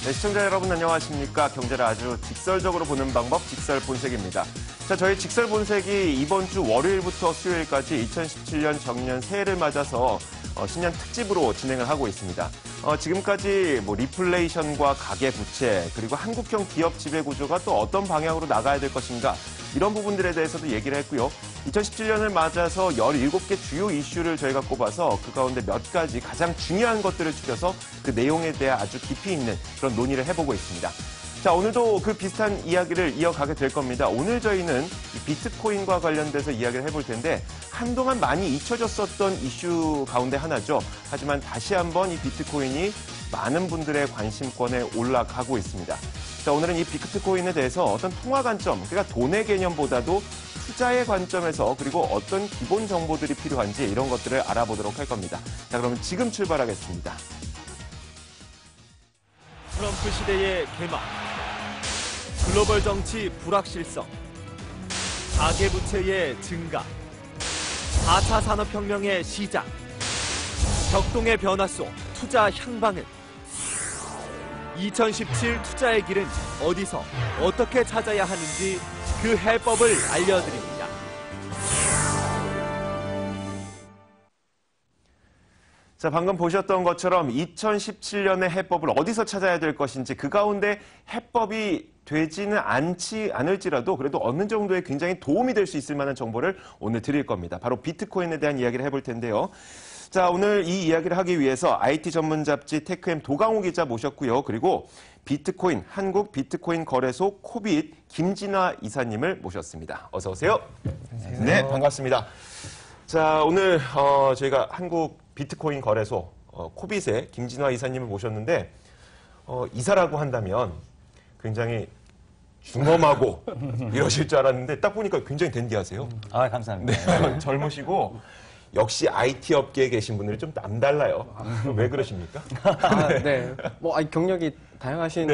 네, 시청자 여러분 안녕하십니까. 경제를 아주 직설적으로 보는 방법 직설본색입니다. 자, 저희 직설본색이 이번 주 월요일부터 수요일까지 2017년 정년 새해를 맞아서 신년 특집으로 진행을 하고 있습니다. 지금까지 리플레이션과 가계부채 그리고 한국형 기업 지배구조가 또 어떤 방향으로 나가야 될 것인가 이런 부분들에 대해서도 얘기를 했고요. 2017년을 맞아서 17개 주요 이슈를 저희가 꼽아서 그 가운데 몇 가지 가장 중요한 것들을 추려서 그 내용에 대해 아주 깊이 있는 그런 논의를 해보고 있습니다. 자, 오늘도 그 비슷한 이야기를 이어가게 될 겁니다. 오늘 저희는 이 비트코인과 관련돼서 이야기를 해볼 텐데 한동안 많이 잊혀졌었던 이슈 가운데 하나죠. 하지만 다시 한번 이 비트코인이 많은 분들의 관심권에 올라가고 있습니다. 자, 오늘은 이 비트코인에 대해서 어떤 통화 관점, 그러니까 돈의 개념보다도 투자의 관점에서 그리고 어떤 기본 정보들이 필요한지 이런 것들을 알아보도록 할 겁니다. 자, 그러면 지금 출발하겠습니다. 트럼프 시대의 개막, 글로벌 정치 불확실성, 가계부채의 증가, 4차 산업혁명의 시작, 격동의 변화 속 투자 향방은 2017 투자의 길은 어디서 어떻게 찾아야 하는지 그 해법을 알려드립니다. 자, 방금 보셨던 것처럼 2017년의 해법을 어디서 찾아야 될 것인지 그 가운데 해법이 되지는 않을지라도 그래도 어느 정도의 굉장히 도움이 될 수 있을 만한 정보를 오늘 드릴 겁니다. 바로 비트코인에 대한 이야기를 해볼 텐데요. 자, 오늘 이 이야기를 하기 위해서 IT 전문 잡지 테크엠 도강호 기자 모셨고요. 그리고 비트코인, 한국 비트코인 거래소 코빗 김진화 이사님을 모셨습니다. 어서 오세요. 안녕하세요. 네, 반갑습니다. 자, 오늘 저희가 한국 비트코인 거래소 코빗의 김진화 이사님을 모셨는데 이사라고 한다면 굉장히 중엄하고 이러실 줄 알았는데 딱 보니까 굉장히 댄디하세요. 아, 감사합니다. 네, 젊으시고 역시 IT 업계에 계신 분들이 좀 남달라요. 왜 그러십니까? 네. 경력이 다양하신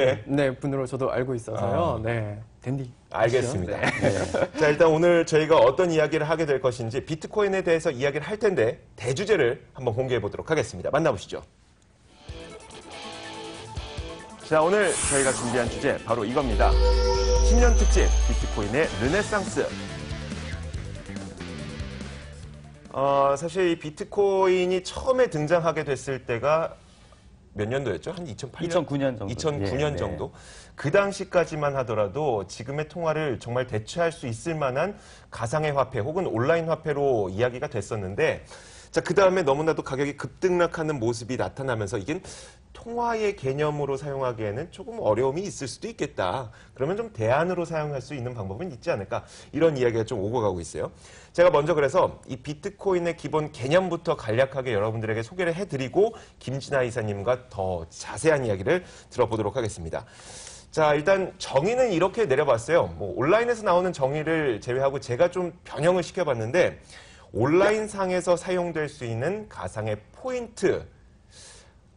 분으로 저도 알고 있어서요. 네. 댄디. 알겠습니다. 네. 자, 일단 오늘 저희가 어떤 이야기를 하게 될 것인지 비트코인에 대해서 이야기를 할 텐데 대주제를 한번 공개해 보도록 하겠습니다. 만나보시죠. 자, 오늘 저희가 준비한 주제 바로 이겁니다. 10년 특집 비트코인의 르네상스. 사실 이 비트코인이 처음에 등장하게 됐을 때가 몇 년도였죠? 한 2008년? 2009년 정도. 2009년 정도. 그 당시까지만 하더라도 지금의 통화를 정말 대체할 수 있을 만한 가상의 화폐 혹은 온라인 화폐로 이야기가 됐었는데 자, 그 다음에 너무나도 가격이 급등락하는 모습이 나타나면서 이게 통화의 개념으로 사용하기에는 조금 어려움이 있을 수도 있겠다. 그러면 좀 대안으로 사용할 수 있는 방법은 있지 않을까. 이런 이야기가 좀 오고 가고 있어요. 제가 먼저 그래서 이 비트코인의 기본 개념부터 간략하게 여러분들에게 소개를 해드리고 김진아 이사님과 더 자세한 이야기를 들어보도록 하겠습니다. 자, 일단 정의는 이렇게 내려봤어요. 온라인에서 나오는 정의를 제외하고 제가 좀 변형을 시켜봤는데 온라인 상에서 사용될 수 있는 가상의 포인트,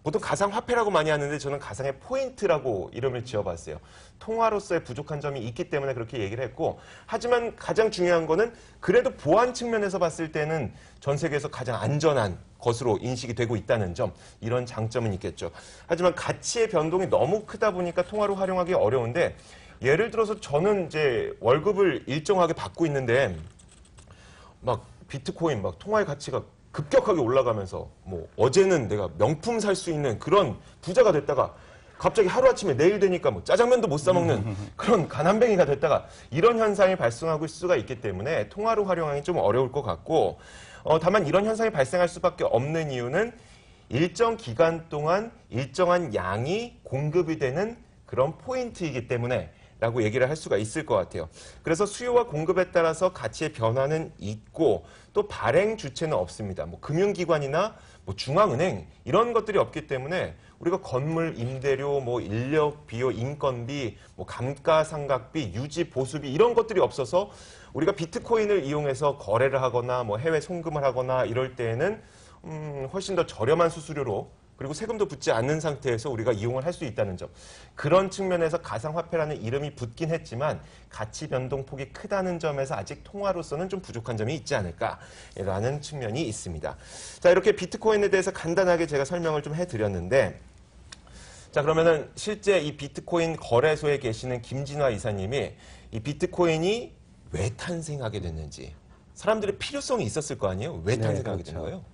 보통 가상화폐라고 많이 하는데 저는 가상의 포인트라고 이름을 지어봤어요. 통화로서의 부족한 점이 있기 때문에 그렇게 얘기를 했고 하지만 가장 중요한 거는 그래도 보안 측면에서 봤을 때는 전 세계에서 가장 안전한 것으로 인식이 되고 있다는 점, 이런 장점은 있겠죠. 하지만 가치의 변동이 너무 크다 보니까 통화로 활용하기 어려운데 예를 들어서 저는 이제 월급을 일정하게 받고 있는데 막 비트코인 막 통화의 가치가 급격하게 올라가면서 어제는 내가 명품 살 수 있는 그런 부자가 됐다가 갑자기 하루아침에 내일 되니까 짜장면도 못 사 먹는 그런 가난뱅이가 됐다가 이런 현상이 발생하고 있을 수가 있기 때문에 통화로 활용하기 좀 어려울 것 같고 다만 이런 현상이 발생할 수밖에 없는 이유는 일정 기간 동안 일정한 양이 공급이 되는 그런 포인트이기 때문에 라고 얘기를 할 수가 있을 것 같아요. 그래서 수요와 공급에 따라서 가치의 변화는 있고 또 발행 주체는 없습니다. 금융기관이나 중앙은행 이런 것들이 없기 때문에 우리가 건물, 임대료, 인력, 비용, 인건비, 감가상각비, 유지, 보수비 이런 것들이 없어서 우리가 비트코인을 이용해서 거래를 하거나 해외 송금을 하거나 이럴 때에는 훨씬 더 저렴한 수수료로 그리고 세금도 붙지 않는 상태에서 우리가 이용을 할 수 있다는 점. 그런 측면에서 가상화폐라는 이름이 붙긴 했지만 가치 변동폭이 크다는 점에서 아직 통화로서는 좀 부족한 점이 있지 않을까라는 측면이 있습니다. 자, 이렇게 비트코인에 대해서 간단하게 제가 설명을 좀 해드렸는데 자, 그러면은 실제 이 비트코인 거래소에 계시는 김진화 이사님이 이 비트코인이 왜 탄생하게 됐는지 사람들의 필요성이 있었을 거 아니에요? 왜 네, 탄생하게 된 그렇죠. 거예요?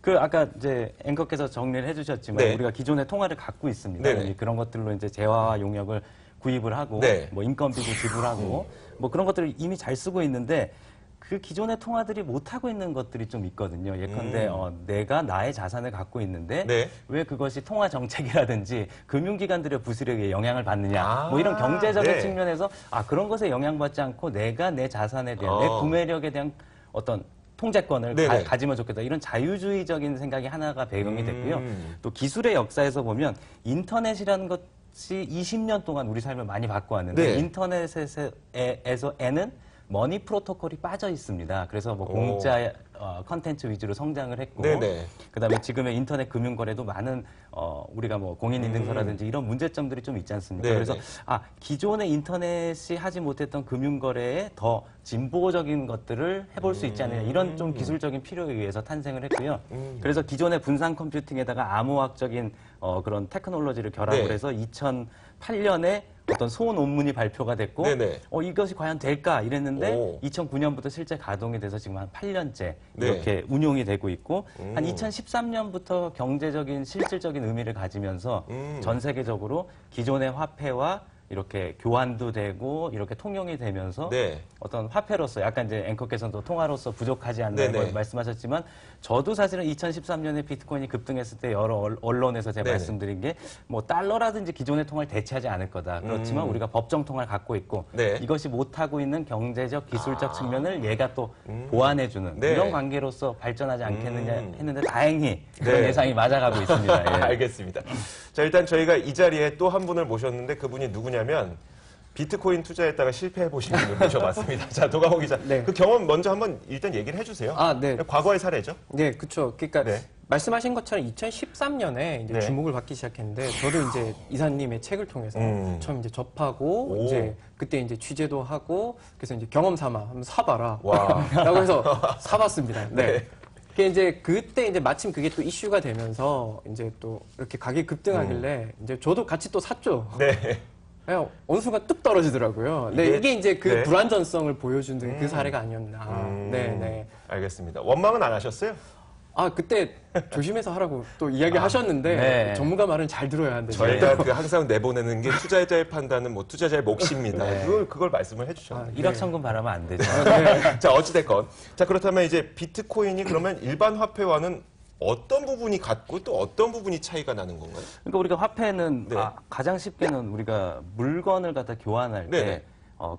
그 아까 이제 앵커께서 정리를 해주셨지만 네. 우리가 기존의 통화를 갖고 있습니다. 네네. 이제 그런 것들로 이제 재화와 용역을 구입을 하고 네. 뭐 인건비도 지불하고 뭐 그런 것들을 이미 잘 쓰고 있는데 그 기존의 통화들이 못 하고 있는 것들이 좀 있거든요. 예컨대 내가 나의 자산을 갖고 있는데 네. 왜 그것이 통화 정책이라든지 금융기관들의 부실에 영향을 받느냐. 아, 뭐 이런 경제적인 네. 측면에서 그런 것에 영향받지 않고 내가 내 자산에 대한 내 구매력에 대한 어떤 통제권을 네네. 가지면 좋겠다. 이런 자유주의적인 생각이 하나가 배경이 됐고요. 음. 또 기술의 역사에서 보면 인터넷이라는 것이 20년 동안 우리 삶을 많이 바꿔왔는데 네. 인터넷에서에는 머니 프로토콜이 빠져 있습니다. 그래서 뭐 공짜 컨텐츠 위주로 성장을 했고, 네네. 그다음에 지금의 인터넷 금융 거래도 많은 우리가 뭐 공인인증서라든지 이런 문제점들이 좀 있지 않습니까? 네네. 그래서 기존의 인터넷이 하지 못했던 금융 거래에 더 진보적인 것들을 해볼 수 있지 않느냐 이런 좀 기술적인 필요에 의해서 탄생을 했고요. 그래서 기존의 분산 컴퓨팅에다가 암호학적인 그런 테크놀로지를 결합을 네. 해서 2008년에 어떤 소원 논문이 발표가 됐고 네네. 이것이 과연 될까 이랬는데 오. 2009년부터 실제 가동이 돼서 지금 한 8년째 네. 이렇게 운용이 되고 있고 한 2013년부터 경제적인 실질적인 의미를 가지면서 전 세계적으로 기존의 화폐와 이렇게 교환도 되고 이렇게 통용이 되면서 네. 어떤 화폐로서 약간 이제 앵커께서도 통화로서 부족하지 않다는 네네. 걸 말씀하셨지만 저도 사실은 2013년에 비트코인이 급등했을 때 여러 언론에서 제가 네네. 말씀드린 게 뭐 달러라든지 기존의 통화를 대체하지 않을 거다. 그렇지만 우리가 법정 통화를 갖고 있고 네. 이것이 못하고 있는 경제적 기술적 측면을 얘가 또 보완해주는 네. 이런 관계로서 발전하지 않겠느냐 했는데 다행히 그런 네. 예상이 맞아가고 있습니다. 예. 알겠습니다. 자, 일단 저희가 이 자리에 또 한 분을 모셨는데 그분이 누구냐면 비트코인 투자했다가 실패해 보신 분을 모셔봤습니다. 자, 도강호 기자. 네. 그 경험 먼저 한번 일단 얘기를 해주세요. 네. 과거의 사례죠. 네, 그렇죠. 그러니까 네. 말씀하신 것처럼 2013년에 이제 네. 주목을 받기 시작했는데 저도 이제 이사님의 책을 통해서 처음 이제 접하고 오. 이제 그때 이제 취재도 하고 그래서 이제 경험 삼아 한번 사봐라. 와. 라고 해서 사봤습니다. 네. 네. 그때 이제 마침 그게 또 이슈가 되면서 이제 또 이렇게 가격이 급등하길래 이제 저도 같이 또 샀죠. 네. 그냥 어느 순간 뚝 떨어지더라고요. 네, 이게 이제 그 네. 불안전성을 보여주는 그 사례가 아니었나. 네, 네. 알겠습니다. 원망은 안 하셨어요? 그때 조심해서 하라고 또 이야기하셨는데 네. 전문가 말은 잘 들어야 하는데 저희가 그 항상 내보내는 게 투자자의 판단은 뭐 투자자의 몫입니다. 네. 그걸 말씀을 해주셨네요. 1억 천금 바라면 안 되죠. 자, 어찌됐건. 자, 그렇다면 이제 비트코인이 그러면 일반 화폐와는 어떤 부분이 같고 또 어떤 부분이 차이가 나는 건가요? 그러니까 우리가 화폐는 네. 가장 쉽게는 우리가 물건을 갖다 교환할 네네. 때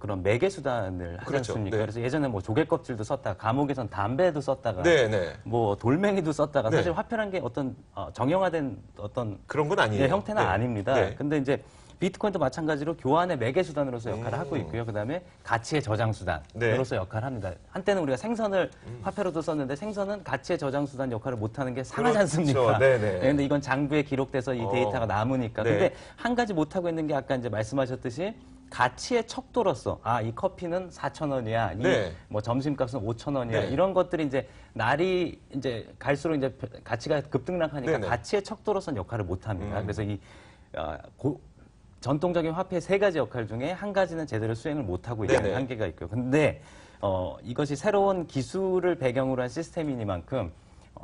그런 매개 수단을 하지 그렇죠. 않습니까? 네. 그래서 예전에 뭐 조개 껍질도 썼다가 감옥에선 담배도 썼다가 네. 뭐 돌멩이도 썼다가 네. 사실 화폐란 게 어떤 정형화된 어떤 그런 건 아니에요. 형태는 네. 아닙니다. 네. 근데 이제 비트코인도 마찬가지로 교환의 매개 수단으로서 역할을 하고 있고요. 그다음에 가치의 저장 수단으로서 네. 역할을 합니다. 한때는 우리가 생선을 화폐로도 썼는데 생선은 가치의 저장 수단 역할을 못 하는 게 상하지 않습니까? 그렇죠. 네네. 근데 이건 장부에 기록돼서 이 데이터가 남으니까. 네. 근데 한 가지 못 하고 있는 게 아까 이제 말씀하셨듯이 가치의 척도로서 이 커피는 4,000원이야. 네. 뭐 점심값은 5,000원이야. 네. 이런 것들이 이제 날이 이제 갈수록 이제 가치가 급등락하니까 네네. 가치의 척도로서는 역할을 못 합니다. 그래서 이 전통적인 화폐의 세 가지 역할 중에 한 가지는 제대로 수행을 못 하고 있다는 네네. 한계가 있고요. 근데 이것이 새로운 기술을 배경으로 한 시스템이니만큼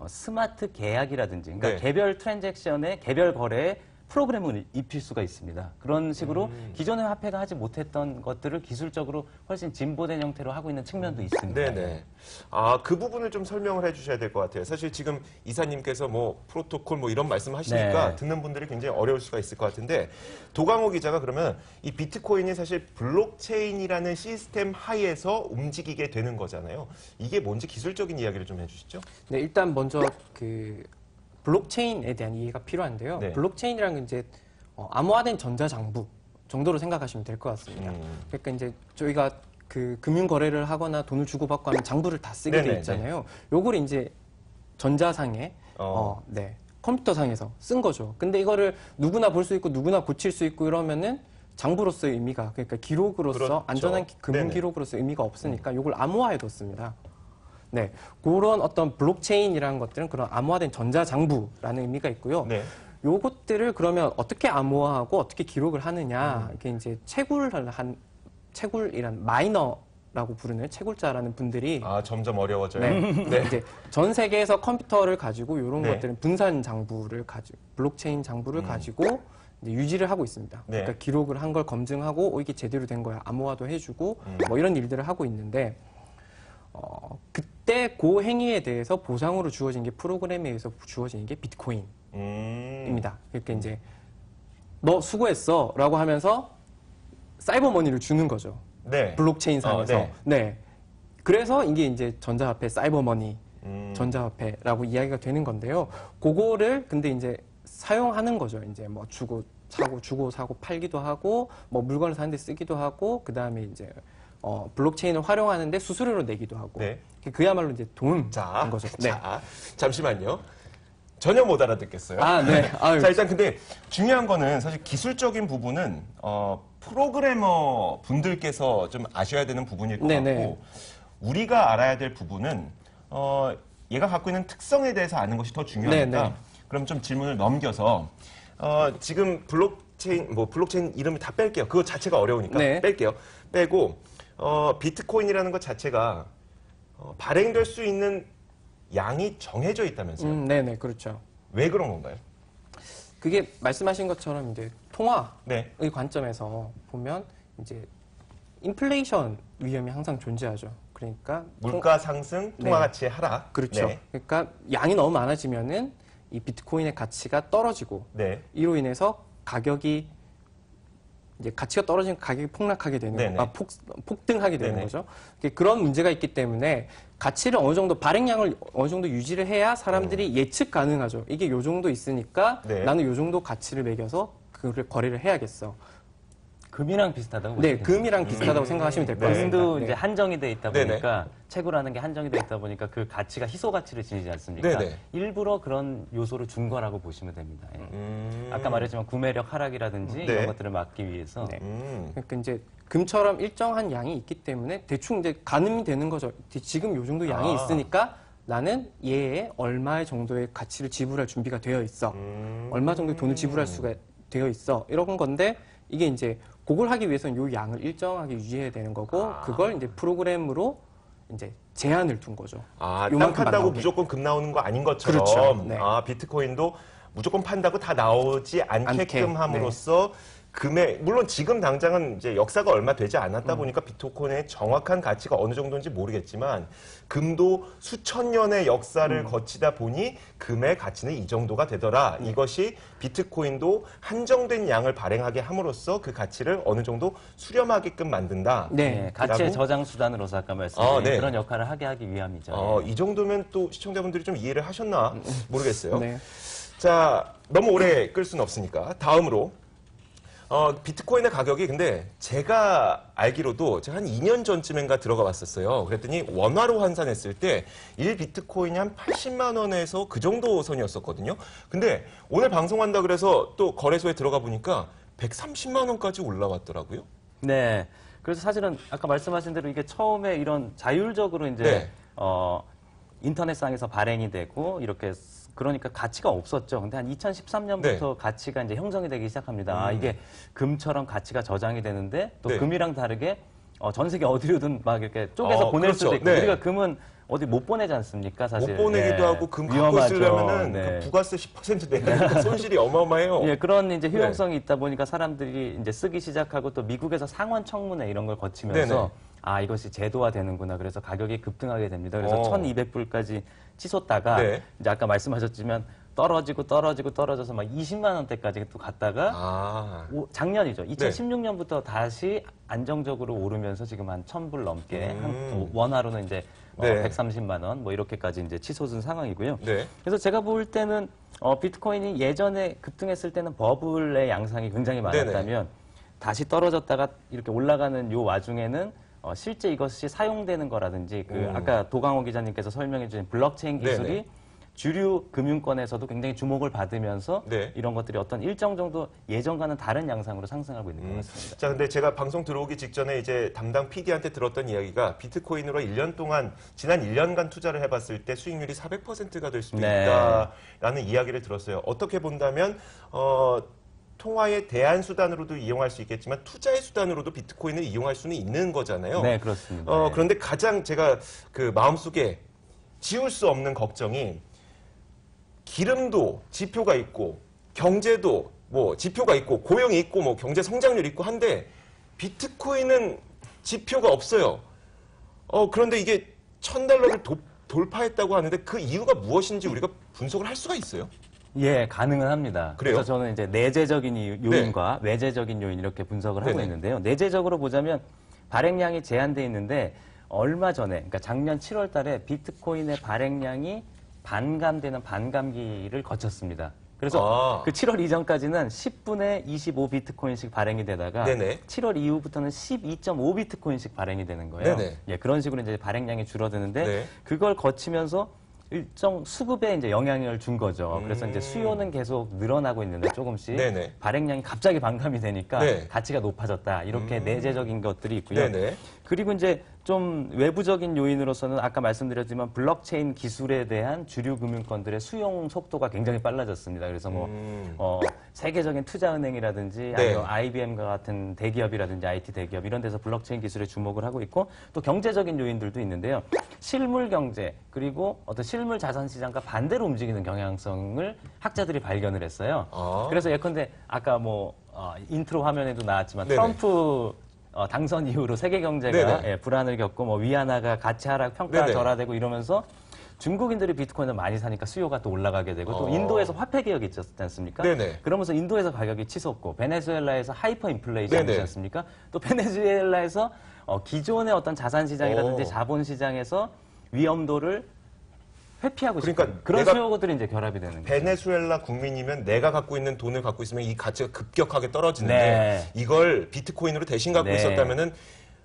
스마트 계약이라든지 그러니까 네. 개별 트랜잭션에 개별 거래에 프로그램을 입힐 수가 있습니다. 그런 식으로 기존의 화폐가 하지 못했던 것들을 기술적으로 훨씬 진보된 형태로 하고 있는 측면도 있습니다. 네네. 그 부분을 좀 설명을 해주셔야 될 것 같아요. 사실 지금 이사님께서 뭐 프로토콜 뭐 이런 말씀 하시니까 네. 듣는 분들이 굉장히 어려울 수가 있을 것 같은데 도강호 기자가 그러면 이 비트코인이 사실 블록체인이라는 시스템 하에서 움직이게 되는 거잖아요. 이게 뭔지 기술적인 이야기를 좀 해주시죠. 네, 일단 먼저 그 블록체인에 대한 이해가 필요한데요. 네. 블록체인이라는 건 이제 암호화된 전자장부 정도로 생각하시면 될 것 같습니다. 그러니까 이제 저희가 그 금융 거래를 하거나 돈을 주고받고 하면 장부를 다 쓰게 네네, 돼 있잖아요. 요걸 이제 전자상에 네, 컴퓨터상에서 쓴 거죠. 근데 이거를 누구나 볼 수 있고 누구나 고칠 수 있고 이러면은 장부로서의 의미가 그러니까 기록으로서 그렇죠. 안전한 금융 네네. 기록으로서 의미가 없으니까 요걸 암호화해 뒀습니다. 네, 그런 어떤 블록체인이라는 것들은 그런 암호화된 전자장부라는 의미가 있고요. 네. 요것들을 그러면 어떻게 암호화하고 어떻게 기록을 하느냐. 이게 이제 채굴이란 마이너라고 부르는 채굴자라는 분들이 점점 어려워져요. 네. 이제 전 세계에서 컴퓨터를 가지고 이런 네. 것들은 분산 장부를 가지고 블록체인 장부를 가지고 이제 유지를 하고 있습니다. 네. 그러니까 기록을 한 걸 검증하고 이게 제대로 된 거야 암호화도 해주고 뭐 이런 일들을 하고 있는데 그때 그 행위에 대해서 보상으로 주어진 게 프로그램에 의해서 주어진 게 비트코인입니다. 그러니까 이제 너 수고했어라고 하면서 사이버 머니를 주는 거죠. 네. 블록체인 상에서. 네. 네. 그래서 이게 이제 전자화폐, 사이버머니, 전자화폐라고 이야기가 되는 건데요. 그거를 근데 이제 사용하는 거죠. 이제 뭐 주고 사고 팔기도 하고, 뭐 물건을 사는데 쓰기도 하고, 그 다음에 이제 블록체인을 활용하는데 수수료를 내기도 하고. 네. 그야말로 이제 돈인 자, 거죠. 네. 자, 잠시만요. 전혀 못 알아듣겠어요. 아, 네. 아유. 자, 일단 근데 중요한 거는 사실 기술적인 부분은 프로그래머 분들께서 좀 아셔야 되는 부분일 것 네네. 같고 우리가 알아야 될 부분은 얘가 갖고 있는 특성에 대해서 아는 것이 더 중요하니까 네네. 그럼 좀 질문을 넘겨서 지금 블록체인 이름을 다 뺄게요. 그거 자체가 어려우니까 네. 뺄게요. 빼고 비트코인이라는 것 자체가 발행될 수 있는 양이 정해져 있다면서요? 네네, 그렇죠. 왜 그런 건가요? 그게 말씀하신 것처럼 이제 통화의 네. 관점에서 보면 이제 인플레이션 위험이 항상 존재하죠. 그러니까 물가 상승, 통화 가치의 하락. 그렇죠. 네. 그러니까 양이 너무 많아지면은 이 비트코인의 가치가 떨어지고 네. 이로 인해서 가격이 이제 가치가 떨어지면 가격이 폭락하게 되는 네네. 폭등하게 되는 네네. 거죠. 그런 문제가 있기 때문에 가치를 어느 정도 발행량을 어느 정도 유지를 해야 사람들이 예측 가능하죠. 이게 요 정도 있으니까 네. 나는 요 정도 가치를 매겨서 그를 거래를 해야겠어. 금이랑 비슷하다고 네, 보시면 금이랑 비슷하다고 생각하시면 될 것 같습니다. 금도 네. 이제 한정이 돼 있다 네네. 보니까 채굴하는 게 한정이 돼 있다 보니까 그 가치가 희소 가치를 지니지 않습니까? 네네. 일부러 그런 요소를 준 거라고 보시면 됩니다. 예. 아까 말했지만 구매력 하락이라든지 네. 이런 것들을 막기 위해서 네. 그러니까 이제 금처럼 일정한 양이 있기 때문에 대충 이제 가늠이 되는 거죠. 지금 요 정도 양이 있으니까 나는 얘에 얼마 정도의 가치를 지불할 준비가 되어 있어. 얼마 정도의 돈을 지불할 수가 되어 있어. 이런 건데 이게 이제 그걸 하기 위해서는 요 양을 일정하게 유지해야 되는 거고 그걸 이제 프로그램으로 이제 제한을 둔 거죠. 땅 요만큼만 판다고 나오게. 무조건 금 나오는 거 아닌 것처럼 그렇죠. 네. 비트코인도 무조건 판다고 다 나오지 않게끔 네. 함으로써 금액 물론 지금 당장은 이제 역사가 얼마 되지 않았다 보니까 비트코인의 정확한 가치가 어느 정도인지 모르겠지만 금도 수천 년의 역사를 거치다 보니 금의 가치는 이 정도가 되더라. 이것이 비트코인도 한정된 양을 발행하게 함으로써 그 가치를 어느 정도 수렴하게끔 만든다. 네. 예, 가치의 라고? 저장 수단으로서 아까 말씀드린 네. 그런 역할을 하기 위함이죠. 예. 이 정도면 또 시청자분들이 좀 이해를 하셨나 모르겠어요. 네. 자, 너무 오래 끌 수는 없으니까 다음으로 비트코인의 가격이 근데 제가 알기로도 제가 한 2년 전쯤인가 들어가 봤었어요. 그랬더니 원화로 환산했을 때 1비트코인이 한 80만 원에서 그 정도 선이었었거든요. 근데 오늘 방송한다 그래서 또 거래소에 들어가 보니까 130만 원까지 올라왔더라고요. 네. 그래서 사실은 아까 말씀하신 대로 이게 처음에 이런 자율적으로 이제 네. 인터넷상에서 발행이 되고 이렇게 그러니까 가치가 없었죠. 근데 한 2013년부터 가치가 이제 형성이 되기 시작합니다. 아, 이게 금처럼 가치가 저장이 되는데 또 네. 금이랑 다르게 전 세계 어디로든 막 이렇게 쪼개서 보낼 그렇죠. 수도 있고 네. 우리가 금은 어디 못 보내지 않습니까? 사실 못 보내기도 예. 하고 금 갖고 위험하죠. 쓰려면은 네. 그 부가세 10% 내야 되니까 손실이 어마어마해요. 예, 그런 이제 효용성이 있다 보니까 사람들이 이제 쓰기 시작하고 또 미국에서 상원 청문회 이런 걸 거치면서 네네. 아, 이것이 제도화되는구나. 그래서 가격이 급등하게 됩니다. 그래서 1,200불까지 치솟다가 네. 이제 아까 말씀하셨지만 떨어져서 막 20만 원대까지 또 갔다가 작년이죠. 2016년부터 다시 안정적으로 오르면서 지금 한 1,000불 넘게 한 원화로는 이제 네. 130만 원 뭐 이렇게까지 이제 치솟은 상황이고요. 네. 그래서 제가 볼 때는 비트코인이 예전에 급등했을 때는 버블의 양상이 굉장히 많았다면 다시 떨어졌다가 이렇게 올라가는 요 와중에는 실제 이것이 사용되는 거라든지 아까 도강호 기자님께서 설명해 주신 블록체인 기술이 주류 금융권에서도 굉장히 주목을 받으면서 네. 이런 것들이 어떤 일정 정도 예전과는 다른 양상으로 상승하고 있는 것 같습니다. 자, 근데 제가 방송 들어오기 직전에 이제 담당 PD한테 들었던 이야기가 비트코인으로 1년 동안 지난 1년간 투자를 해봤을 때 수익률이 400%가 될 수도 네. 있다라는 이야기를 들었어요. 어떻게 본다면 통화의 대안 수단으로도 이용할 수 있겠지만 투자의 수단으로도 비트코인을 이용할 수는 있는 거잖아요. 네, 그렇습니다. 네. 그런데 가장 제가 그 마음속에 지울 수 없는 걱정이 기름도 지표가 있고 경제도 뭐 지표가 있고 고용이 있고 뭐 경제 성장률이 있고 한데 비트코인은 지표가 없어요. 그런데 이게 $1,000를 돌파했다고 하는데 그 이유가 무엇인지 우리가 분석을 할 수가 있어요? 예, 가능은 합니다. 그래요? 그래서 저는 이제 내재적인 요인과 외재적인 요인 이렇게 분석을 하고 네네. 있는데요. 내재적으로 보자면 발행량이 제한돼 있는데 얼마 전에, 그러니까 작년 7월 달에 비트코인의 발행량이 반감되는 반감기를 거쳤습니다. 그래서 그 7월 이전까지는 10분에 25 비트코인씩 발행이 되다가 네네. 7월 이후부터는 12.5 비트코인씩 발행이 되는 거예요. 네네. 예, 그런 식으로 이제 발행량이 줄어드는데 네. 그걸 거치면서 일정 수급에 이제 영향을 준 거죠. 그래서 이제 수요는 계속 늘어나고 있는데 조금씩 네네. 발행량이 갑자기 반감이 되니까 네. 가치가 높아졌다. 이렇게 내재적인 것들이 있고요. 네네. 그리고 이제 좀 외부적인 요인으로서는 아까 말씀드렸지만 블록체인 기술에 대한 주류 금융권들의 수용 속도가 굉장히 빨라졌습니다. 그래서 세계적인 투자은행이라든지 네. 아니면 IBM과 같은 대기업이라든지 IT 대기업 이런 데서 블록체인 기술에 주목을 하고 있고 또 경제적인 요인들도 있는데요. 실물 경제 그리고 어떤 실물 자산 시장과 반대로 움직이는 경향성을 학자들이 발견을 했어요. 그래서 예컨대 아까 인트로 화면에도 나왔지만 네네. 트럼프 당선 이후로 세계 경제가 네네. 불안을 겪고 위안화가 가치 하락, 평가가 네네. 절하되고 이러면서 중국인들이 비트코인을 많이 사니까 수요가 또 올라가게 되고 또 인도에서 화폐 개혁이 있었지 않습니까? 네네. 그러면서 인도에서 가격이 치솟고 베네수엘라에서 하이퍼 인플레이션이 네네. 있지 않습니까? 또 베네수엘라에서 기존의 어떤 자산 시장이라든지 자본 시장에서 위험도를 회피하고 그러니까 싶은 그런 내가 수요들이 이제 결합이 되는 거죠. 베네수엘라 국민이면 내가 갖고 있는 돈을 갖고 있으면 이 가치가 급격하게 떨어지는데 네. 이걸 비트코인으로 대신 갖고 네. 있었다면은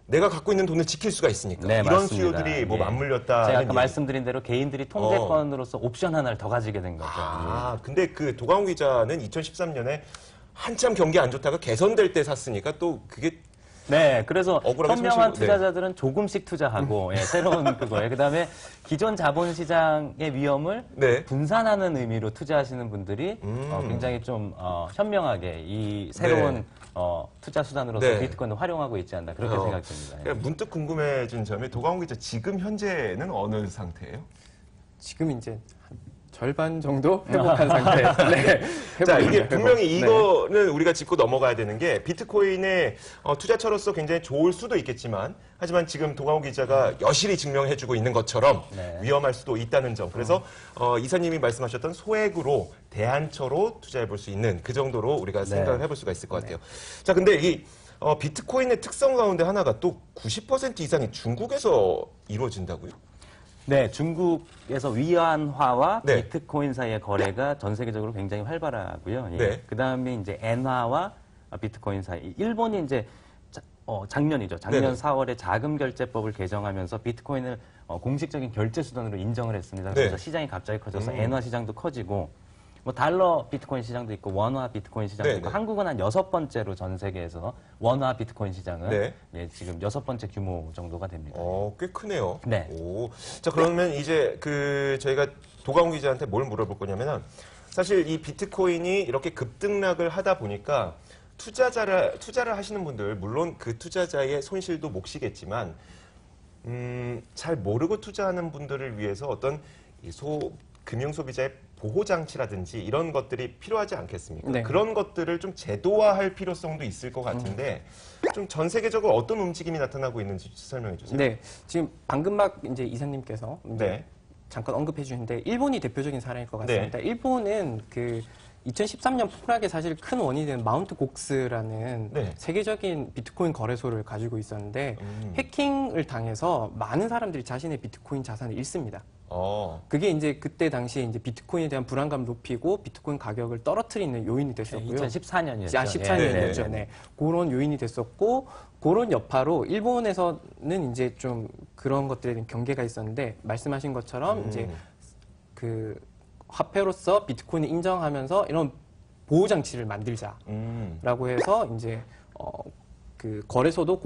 내가 갖고 있는 돈을 지킬 수가 있으니까 네, 이런 맞습니다. 수요들이 예. 맞물렸다. 제가 아까 말씀드린 대로 개인들이 통제권으로서 옵션 하나를 더 가지게 된 거죠. 근데 그 도강우 기자는 2013년에 한참 경기 안 좋다가 개선될 때 샀으니까 또 그게 네, 그래서 억울하게 현명한 손실을- 투자자들은 조금씩 투자하고 새로운 그거예요. 그다음에 기존 자본시장의 위험을 네. 분산하는 의미로 투자하시는 분들이 굉장히 좀 현명하게 이 새로운 투자 수단으로서 네. 비트코인을 활용하고 있지 않나 그렇게 생각됩니다. 그러니까 문득 궁금해진 점이 도강우 기자 지금 현재는 어느 상태예요? 지금 이제 한 절반 정도 회복한 상태. 네. 자, 회복입니다, 이게 회복. 분명히 네. 이거는 우리가 짚고 넘어가야 되는 게 비트코인의 투자처로서 굉장히 좋을 수도 있겠지만 하지만 지금 도강우 기자가 여실히 증명해주고 있는 것처럼 네. 위험할 수도 있다는 점. 그래서 이사님이 말씀하셨던 소액으로 대안처로 투자해볼 수 있는 그 정도로 우리가 생각을 해볼 수가 있을 것 같아요. 자, 근데 이 비트코인의 특성 가운데 하나가 또 90% 이상이 중국에서 이루어진다고요? 네, 중국에서 위안화와 네. 비트코인 사이의 거래가 전 세계적으로 굉장히 활발하고요. 예. 네. 그다음에 이제 엔화와 비트코인 사이. 일본이 이제 작년이죠. 작년 네네. 4월에 자금 결제법을 개정하면서 비트코인을 공식적인 결제 수단으로 인정을 했습니다. 네. 그래서 시장이 갑자기 커져서 엔화 시장도 커지고 달러 비트코인 시장도 있고 원화 비트코인 시장도 네네. 있고 한국은 한 6번째로 전 세계에서 원화 비트코인 시장은 네. 예, 지금 6번째 규모 정도가 됩니다. 꽤 크네요. 네. 오. 자, 그러면 이제 저희가 도강우 기자한테 뭘 물어볼 거냐면은 사실 이 비트코인이 이렇게 급등락을 하다 보니까 투자를 하시는 분들, 물론 그 투자자의 손실도 몫이겠지만, 잘 모르고 투자하는 분들을 위해서 어떤 금융소비자의 보호장치라든지 이런 것들이 필요하지 않겠습니까? 네. 그런 것들을 좀 제도화할 필요성도 있을 것 같은데, 좀 전 세계적으로 어떤 움직임이 나타나고 있는지 설명해 주세요. 네, 지금 방금 막 이제 이사님께서 이제 네. 잠깐 언급해 주는데 일본이 대표적인 사례일 것 네. 같습니다. 일본은 그 2013년 폭락의 사실 큰 원인이 되는 마운트 곡스라는 네. 세계적인 비트코인 거래소를 가지고 있었는데 해킹을 당해서 많은 사람들이 자신의 비트코인 자산을 잃습니다. 그게 이제 그때 당시에 이제 비트코인에 대한 불안감을 높이고 비트코인 가격을 떨어뜨리는 요인이 됐었고요. 2014년이었죠. 14년이었죠. 네. 그런 요인이 됐었고, 그런 여파로 일본에서는 이제 좀 그런 것들에 대한 경계가 있었는데, 말씀하신 것처럼 이제 그 화폐로서 비트코인을 인정하면서 이런 보호 장치를 만들자라고 해서 이제 그 거래소도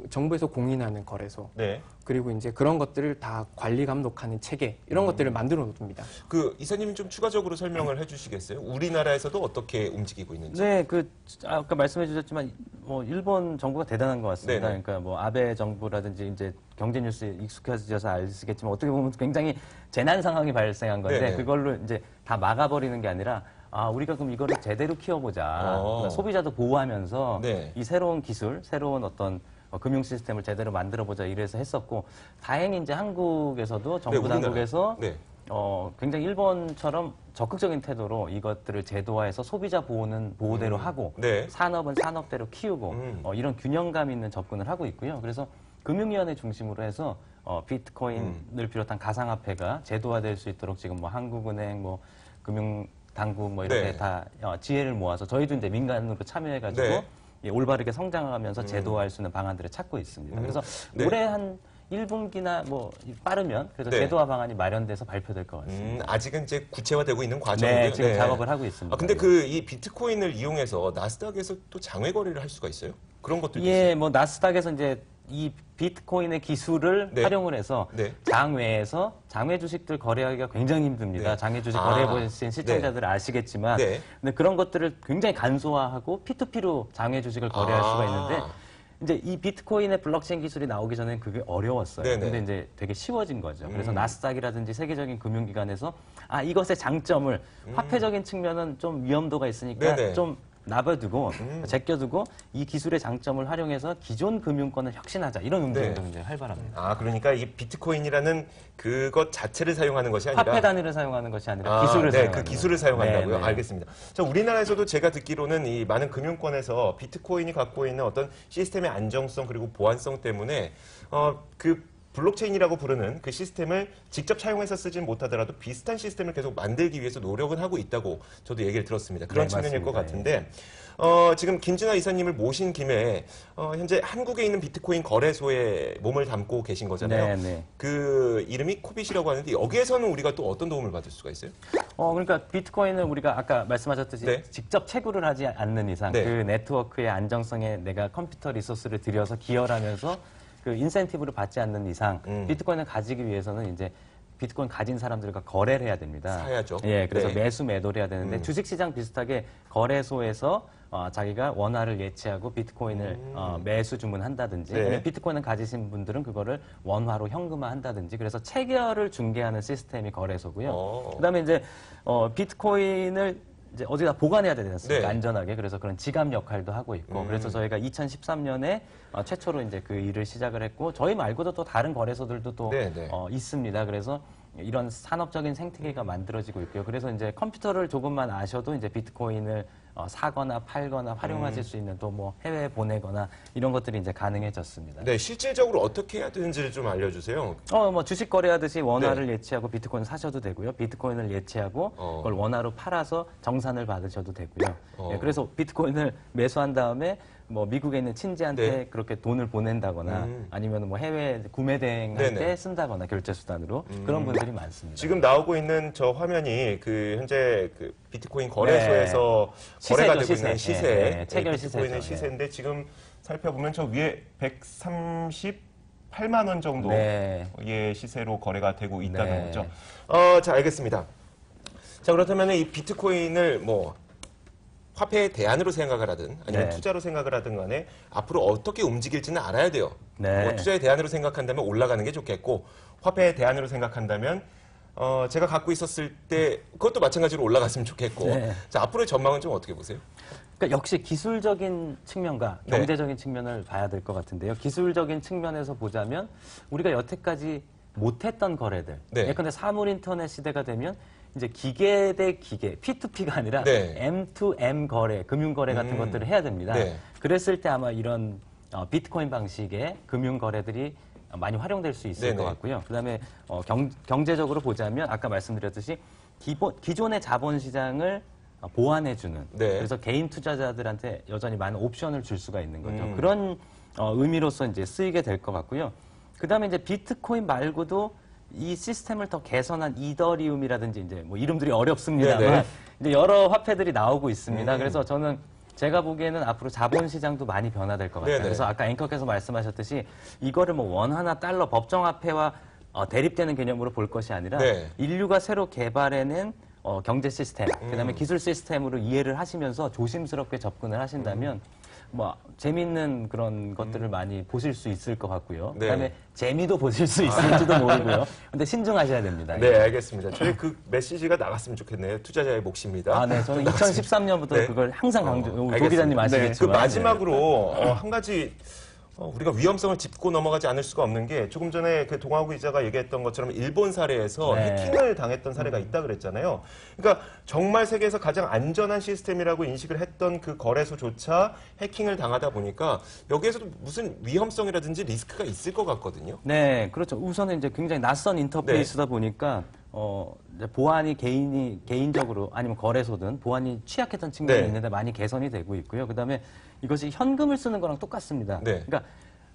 정부에서 공인하는 거래소 네. 그리고 이제 그런 것들을 다 관리 감독하는 체계 이런 것들을 만들어 놓습니다. 그 이사님이 좀 추가적으로 설명을 해주시겠어요? 우리나라에서도 어떻게 움직이고 있는지. 네, 아까 말씀해 주셨지만 뭐 일본 정부가 대단한 것 같습니다. 네네. 그러니까 뭐 아베 정부라든지 이제 경제 뉴스에 익숙해져서 아시겠지만 어떻게 보면 굉장히 재난 상황이 발생한 건데 네네. 그걸로 이제 다 막아버리는 게 아니라 우리가 그럼 이거를 제대로 키워보자. 그러니까 소비자도 보호하면서 네. 이 새로운 기술, 새로운 어떤 금융 시스템을 제대로 만들어보자 이래서 했었고 다행히 이제 한국에서도 정부 우리나라. 당국에서 네. 굉장히 일본처럼 적극적인 태도로 이것들을 제도화해서 소비자 보호는 보호대로 하고 네. 산업은 산업대로 키우고 이런 균형감 있는 접근을 하고 있고요. 그래서 금융위원회 중심으로 해서 비트코인을 비롯한 가상화폐가 제도화될 수 있도록 지금 뭐 한국은행, 뭐 금융당국 뭐 이렇게 네. 다 지혜를 모아서 저희도 이제 민간으로 참여해가지고 네. 올바르게 성장하면서 제도화할 수 있는 방안들을 찾고 있습니다. 그래서 네. 올해 한 1분기나 뭐 빠르면 그래서 네. 제도화 방안이 마련돼서 발표될 것 같습니다. 아직은 이제 구체화되고 있는 과정이고요. 네, 지금 작업을 하고 있습니다. 근데 그 이 비트코인을 이용해서 나스닥에서 또 장외 거래를 할 수가 있어요? 그런 것들도 예, 있어요? 뭐 나스닥에서 이제 이 비트코인의 기술을 네. 활용을 해서 네. 장외에서 장외 주식들 거래하기가 굉장히 힘듭니다. 네. 장외 주식 거래해 보신 시청자들은 아시겠지만, 네. 근데 그런 것들을 굉장히 간소화하고 P2P로 장외 주식을 거래할 수가 있는데. 이제 이 비트코인의 블록체인 기술이 나오기 전에는 그게 어려웠어요. 네네. 근데 이제 되게 쉬워진 거죠. 그래서 나스닥이라든지 세계적인 금융기관에서 이것의 장점을 화폐적인 측면은 좀 위험도가 있으니까 네네. 좀 놔둬두고 제껴두고 이 기술의 장점을 활용해서 기존 금융권을 혁신하자 이런 움직임도 네. 이제 활발합니다. 그러니까 이 비트코인이라는 그것 자체를 사용하는 것이 아니라 화폐 단위를 사용하는 것이 아니라 기술을 네, 사용하는 그 기술을 거예요. 사용한다고요? 네, 네. 알겠습니다. 자, 우리나라에서도 제가 듣기로는 이 많은 금융권에서 비트코인이 갖고 있는 어떤 시스템의 안정성 그리고 보안성 때문에 그 블록체인이라고 부르는 그 시스템을 직접 사용해서 쓰진 못하더라도 비슷한 시스템을 계속 만들기 위해서 노력은 하고 있다고 저도 얘기를 들었습니다. 그런 네, 측면일 것 맞습니다. 같은데 지금 김진아 이사님을 모신 김에 현재 한국에 있는 비트코인 거래소에 몸을 담고 계신 거잖아요. 네, 네. 그 이름이 코빗이라고 하는데 여기에서는 우리가 또 어떤 도움을 받을 수가 있어요? 그러니까 비트코인을 우리가 아까 말씀하셨듯이 네. 직접 채굴을 하지 않는 이상 네. 그 네트워크의 안정성에 내가 컴퓨터 리소스를 들여서 기여하면서 그 인센티브를 받지 않는 이상 비트코인을 가지기 위해서는 이제 비트코인 가진 사람들과 거래를 해야 됩니다. 사야죠. 예, 그래서 네. 매수 매도를 해야 되는데 주식시장 비슷하게 거래소에서 자기가 원화를 예치하고 비트코인을 매수 주문한다든지 네. 아니면 비트코인을 가지신 분들은 그거를 원화로 현금화한다든지 그래서 체결을 중개하는 시스템이 거래소고요. 그다음에 이제 비트코인을 이제 어디다 보관해야 되지 않습니까? 네. 안전하게. 그래서 그런 지갑 역할도 하고 있고. 그래서 저희가 2013년에 최초로 이제 그 일을 시작을 했고, 저희 말고도 또 다른 거래소들도 또 네, 네. 있습니다. 그래서 이런 산업적인 생태계가 만들어지고 있고요. 그래서 이제 컴퓨터를 조금만 아셔도 이제 비트코인을 사거나 팔거나 활용하실 수 있는 또 뭐 해외에 보내거나 이런 것들이 이제 가능해졌습니다. 네, 실질적으로 어떻게 해야 되는지를 좀 알려주세요. 뭐 주식 거래하듯이 원화를 예치하고 비트코인 사셔도 되고요. 비트코인을 예치하고 그걸 원화로 팔아서 정산을 받으셔도 되고요. 예, 그래서 비트코인을 매수한 다음에 뭐 미국에 있는 친지한테 네. 그렇게 돈을 보낸다거나 아니면 뭐 해외 구매 대행할 네네. 때 쓴다거나 결제 수단으로 그런 분들이 많습니다. 지금 나오고 있는 저 화면이 그 현재 그 비트코인 거래소에서 네. 거래가 시세죠, 되고 있는 시세. 시세, 네, 네. 체결 비트코인의 시세죠. 시세인데 지금 살펴보면 저 위에 138만 원 정도의 네. 시세로 거래가 되고 있다는 네. 거죠. 자, 알겠습니다. 자, 그렇다면 이 비트코인을 뭐 화폐의 대안으로 생각을 하든 아니면 네. 투자로 생각을 하든 간에 앞으로 어떻게 움직일지는 알아야 돼요. 네. 뭐 투자의 대안으로 생각한다면 올라가는 게 좋겠고 화폐의 대안으로 생각한다면 제가 갖고 있었을 때 그것도 마찬가지로 올라갔으면 좋겠고 네. 자, 앞으로의 전망은 좀 어떻게 보세요? 그러니까 역시 기술적인 측면과 네. 경제적인 측면을 봐야 될 것 같은데요. 기술적인 측면에서 보자면 우리가 여태까지 못했던 거래들. 네. 예컨대 사물 인터넷 시대가 되면 이제 기계 대 기계, P2P가 아니라 네. M2M 거래, 금융 거래 같은 것들을 해야 됩니다. 네. 그랬을 때 아마 이런 비트코인 방식의 금융 거래들이 많이 활용될 수 있을 네네. 것 같고요. 그다음에 경제적으로 보자면 아까 말씀드렸듯이 기존의 자본시장을 보완해주는 네. 그래서 개인 투자자들한테 여전히 많은 옵션을 줄 수가 있는 거죠. 그런 의미로서 이제 쓰이게 될 것 같고요. 그다음에 이제 비트코인 말고도 이 시스템을 더 개선한 이더리움이라든지 이제 뭐 이름들이 어렵습니다만 네네. 이제 여러 화폐들이 나오고 있습니다. 그래서 저는 제가 보기에는 앞으로 자본시장도 많이 변화될 것 같아요. 네네. 그래서 아까 앵커께서 말씀하셨듯이 이거를 뭐 원 하나 달러 법정화폐와 대립되는 개념으로 볼 것이 아니라 네. 인류가 새로 개발해낸 경제 시스템, 그다음에 기술 시스템으로 이해를 하시면서 조심스럽게 접근을 하신다면 뭐 재밌는 그런 것들을 많이 보실 수 있을 것 같고요. 네. 그다음에 재미도 보실 수 있을지도 모르고요. 근데 신중하셔야 됩니다. 네, 알겠습니다. 저희 그 메시지가 나갔으면 좋겠네요. 투자자의 몫입니다. 아, 네. 저는 2013년부터 네. 그걸 항상 강조, 알겠습니다. 조 기자님 그 아시겠지만. 마지막으로 한 가지 우리가 위험성을 짚고 넘어가지 않을 수가 없는 게 조금 전에 그 동아구 기자가 얘기했던 것처럼 일본 사례에서 네. 해킹을 당했던 사례가 있다 그랬잖아요. 그러니까 정말 세계에서 가장 안전한 시스템이라고 인식을 했던 그 거래소조차 해킹을 당하다 보니까 여기에서도 무슨 위험성이라든지 리스크가 있을 것 같거든요. 네, 그렇죠. 우선은 이제 굉장히 낯선 인터페이스다 보니까 이제 보안이 개인적으로 아니면 거래소든 보안이 취약했던 측면이 네. 있는데 많이 개선이 되고 있고요. 그다음에 이것이 현금을 쓰는 거랑 똑같습니다. 네. 그러니까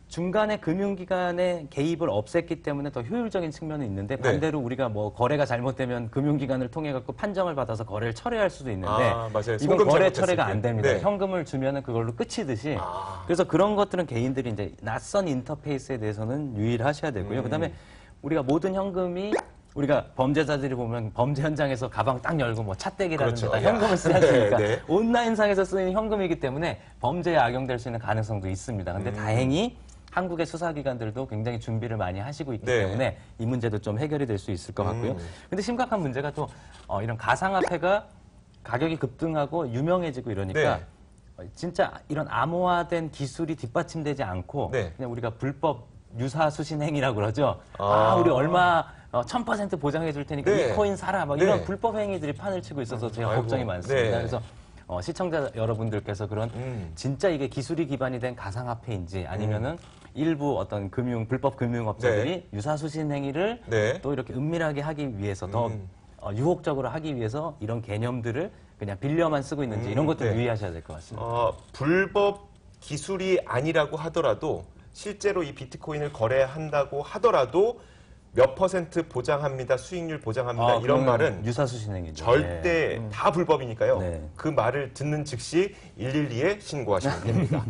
중간에 금융기관의 개입을 없앴기 때문에 더 효율적인 측면은 있는데 반대로 우리가 뭐 거래가 잘못되면 금융기관을 통해 갖고 판정을 받아서 거래를 철회할 수도 있는데 아, 맞아요. 이건 송금 거래 잘못했을 철회가 때. 안 됩니다. 네. 현금을 주면은 그걸로 끝이듯이 그래서 그런 것들은 개인들이 이제 낯선 인터페이스에 대해서는 유의를 하셔야 되고요. 그다음에 우리가 모든 현금이 우리가 범죄자들이 보면 범죄 현장에서 가방 딱 열고 뭐 찻대기라든지 그렇죠. 다 현금을 쓰지 않습니까? 네, 네. 온라인상에서 쓰이는 현금이기 때문에 범죄에 악용될 수 있는 가능성도 있습니다. 근데 다행히 한국의 수사기관들도 굉장히 준비를 많이 하시고 있기 네. 때문에 이 문제도 좀 해결이 될 수 있을 것 같고요. 근데 심각한 문제가 또 이런 가상화폐가 가격이 급등하고 유명해지고 이러니까 진짜 이런 암호화된 기술이 뒷받침되지 않고 네. 그냥 우리가 불법 유사수신 행위라고 그러죠. 아. 우리 얼마 1000% 보장해 줄 테니까 네. 이 코인 사라. 막 네. 이런 불법 행위들이 판을 치고 있어서 제가 아이고. 걱정이 많습니다. 네. 그래서 시청자 여러분들께서 그런 진짜 이게 기술이 기반이 된 가상화폐인지 아니면은 일부 어떤 불법 금융업체들이 유사수신 행위를 네. 또 이렇게 은밀하게 하기 위해서 더 유혹적으로 하기 위해서 이런 개념들을 그냥 빌려만 쓰고 있는지 이런 것들 네. 유의하셔야 될 것 같습니다. 불법 기술이 아니라고 하더라도 실제로 이 비트코인을 거래한다고 하더라도 몇 % 보장합니다, 수익률 보장합니다 이런 그거는 말은 유사수신 행위죠. 절대 다 불법이니까요. 네. 그 말을 듣는 즉시 112에 신고하시면 됩니다.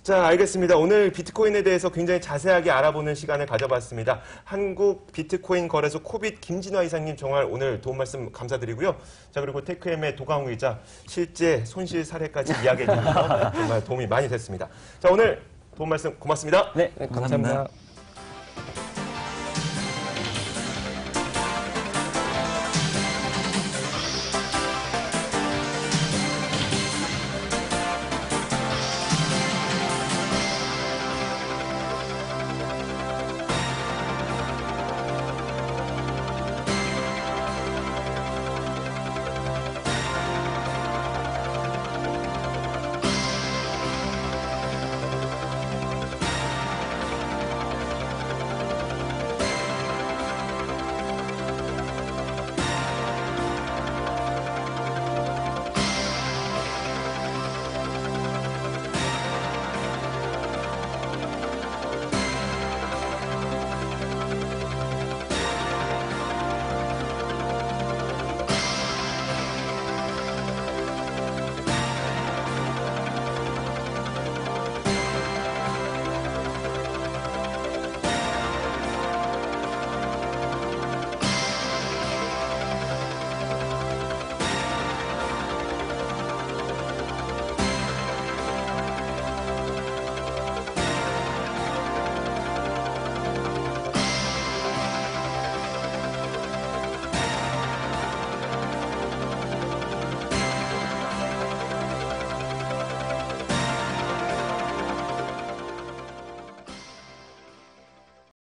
자, 알겠습니다. 오늘 비트코인에 대해서 굉장히 자세하게 알아보는 시간을 가져봤습니다. 한국 비트코인 거래소 코빗 김진화 이사님 정말 오늘 도움 말씀 감사드리고요. 자, 그리고 테크엠의 도강우 기자 실제 손실 사례까지 이야기해 주셔서 정말 도움이 많이 됐습니다. 자, 오늘 도움 말씀 고맙습니다. 네, 네, 감사합니다.